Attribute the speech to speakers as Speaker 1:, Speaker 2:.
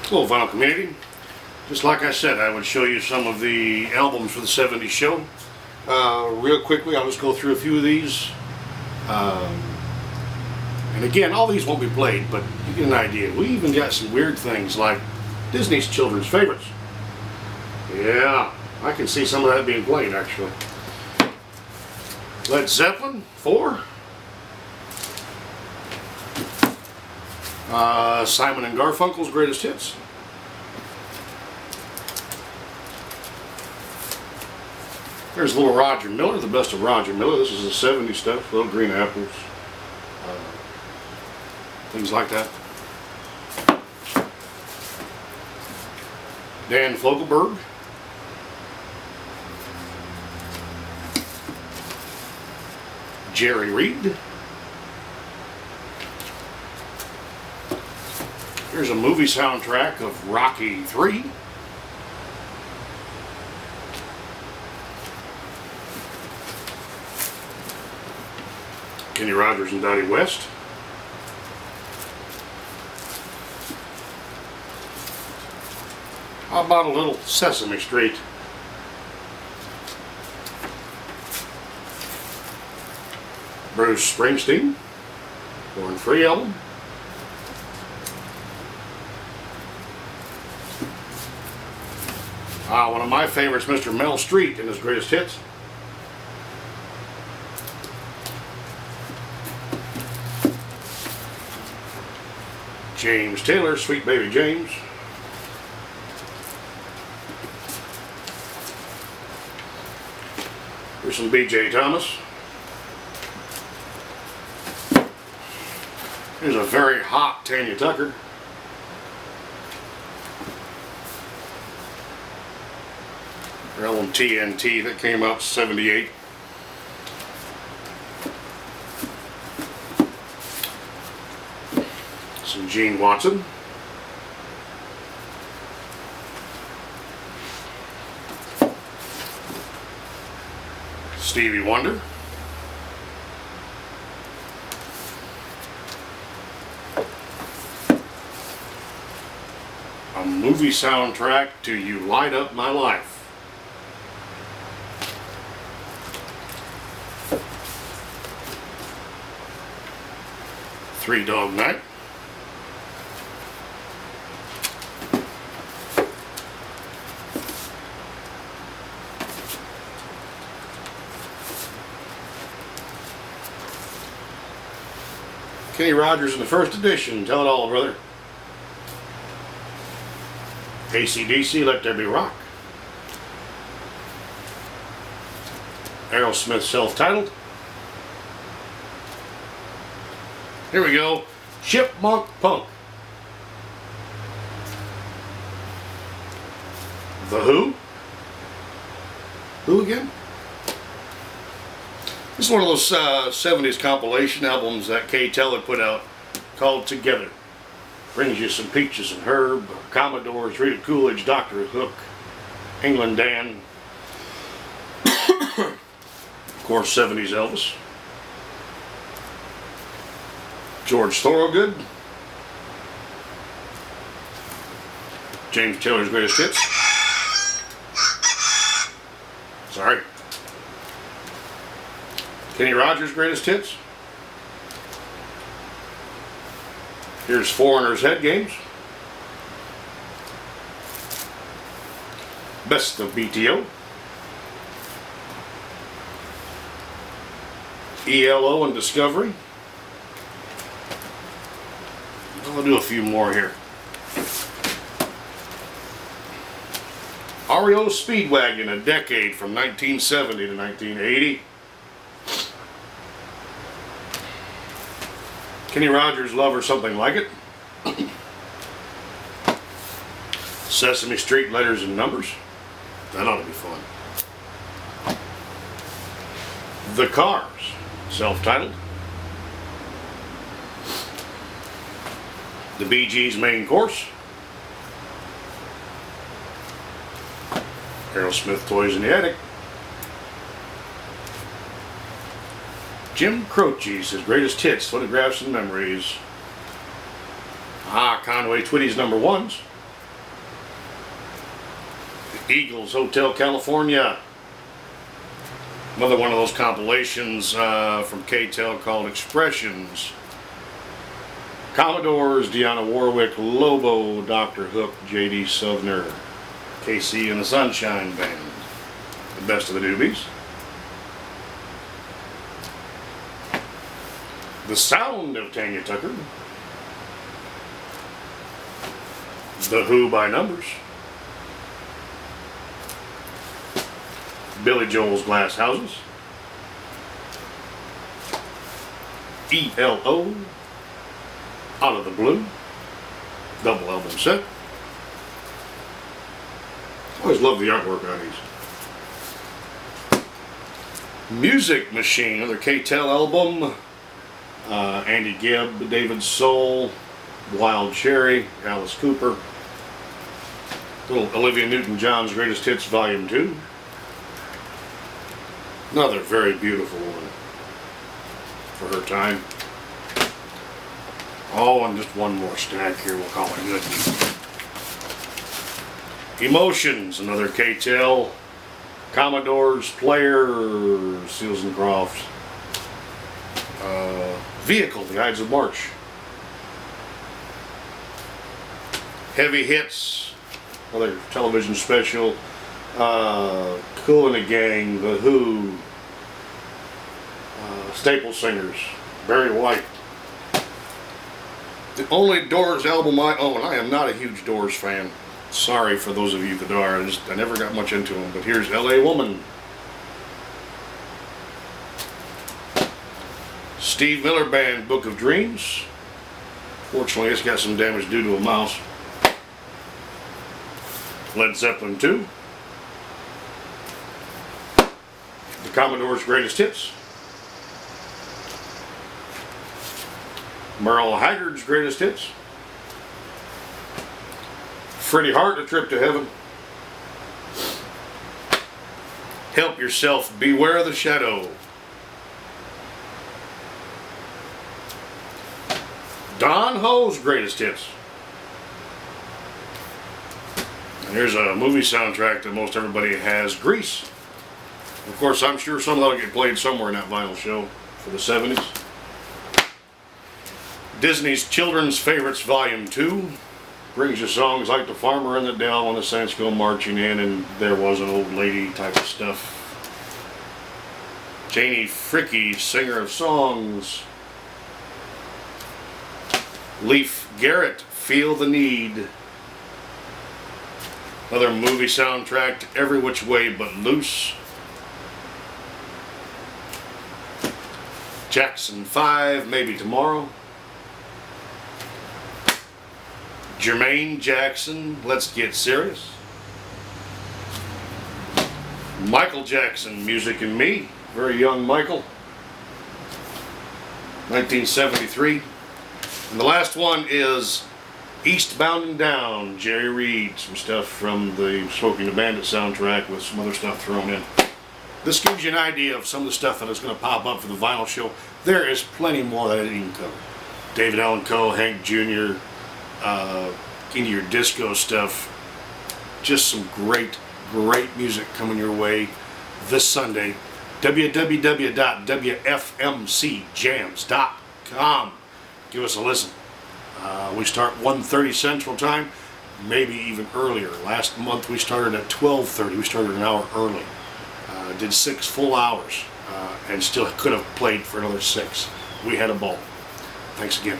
Speaker 1: Hello, Vinyl Community. Just like I said, I would show you some of the albums for the 70s show. Real quickly, I'll just go through a few of these. And again, all these won't be played, but you get an idea. We even got some weird things like Disney's children's favorites. Yeah, I can see some of that being played, actually. Led Zeppelin, 4. Simon and Garfunkel's Greatest Hits. There's Little Roger Miller, the best of Roger Miller. This is the 70s stuff, Little Green Apples, things like that. Dan Fogelberg. Jerry Reed. Here's a movie soundtrack of Rocky III. Kenny Rogers and Dottie West. How about a little Sesame Street? Bruce Springsteen, Born Free album. One of my favorites, Mr. Mel Street and his Greatest Hits. James Taylor, Sweet Baby James. Here's some B.J. Thomas. Here's a very hot Tanya Tucker. Her album TNT that came out in '78. Some Gene Watson. Stevie Wonder. A movie soundtrack to You Light Up My Life. Three Dog Night. Kenny Rogers in the first edition, Tell It All, Brother. AC/DC, Let There Be Rock. Aerosmith, self-titled. Here we go, Chipmunk Punk. The Who? Who again? This is one of those 70s compilation albums that Kay Teller put out called Together. Brings you some Peaches and Herb, Commodores, Rita Coolidge, Dr. Hook, England Dan, of course 70s Elvis, George Thorogood, James Taylor's Greatest Hits. Sorry. Kenny Rogers' Greatest Hits. Here's Foreigner's Head Games. Best of BTO. ELO and Discovery. I'll do a few more here. REO Speedwagon, A Decade from 1970 to 1980. Kenny Rogers, Love or Something Like It. Sesame Street, Letters and Numbers. That ought to be fun. The Cars, self-titled. The Bee Gees, Main Course. Aerosmith, Toys in the Attic. Jim Croce's His Greatest Hits, Photographs and Memories. Conway Twitty's number ones. The Eagles, Hotel California. Another one of those compilations from K-Tel called Expressions. Commodores, Dionne Warwick, Lobo, Dr. Hook, J.D. Sovner, KC and the Sunshine Band. The best of the newbies. The Sound of Tanya Tucker. The Who by Numbers. Billy Joel's Glass Houses. ELO. Out of the Blue. Double album set. Always love the artwork on these. Music Machine, another K-Tel album. Andy Gibb, David Soul, Wild Cherry, Alice Cooper. Little Olivia Newton-John's Greatest Hits Volume 2. Another very beautiful one for her time. Oh, and just one more stack here, we'll call it good. Emotions, another K-Tel. Commodores, Players, Seals and Crofts. Vehicle, The Ides of March. Heavy Hits, another television special. Kool and the Gang, The Who. Staple Singers, Barry White. The only Doors album I own. I am not a huge Doors fan. Sorry for those of you that are. I never got much into them. But here's L.A. Woman. Steve Miller Band, Book of Dreams. Fortunately, it's got some damage due to a mouse. Led Zeppelin 2. The Commodore's Greatest Hits. Merle Haggard's Greatest Hits. Freddie Hart, A Trip to Heaven. Help Yourself, Beware the Shadow. Don Ho's Greatest Hits. And here's a movie soundtrack that most everybody has, Grease. Of course, I'm sure some of that will get played somewhere in that vinyl show for the 70s. Disney's Children's Favorites Volume 2. Brings you songs like The Farmer in the Dell, When the Saints Go Marching In, and There Was an Old Lady type of stuff. Janie Fricke, Singer of Songs. Leif Garrett, Feel the Need. Another movie soundtrack to Every Which Way But Loose. Jackson 5, Maybe Tomorrow. Jermaine Jackson, Let's Get Serious. Michael Jackson, Music and Me. Very young Michael. 1973. And the last one is Eastbound and Down, Jerry Reed. Some stuff from the Smoking the Bandit soundtrack with some other stuff thrown in. This gives you an idea of some of the stuff that is going to pop up for the vinyl show. There is plenty more that I didn't even cover. David Allan Coe, Hank Jr., into your disco stuff. Just some great music coming your way this Sunday. www.wfmcjams.com. Give us a listen. We start 1:30 Central Time, maybe even earlier. Last month we started at 12:30. We started an hour early. Did 6 full hours and still could have played for another 6. We had a ball. Thanks again.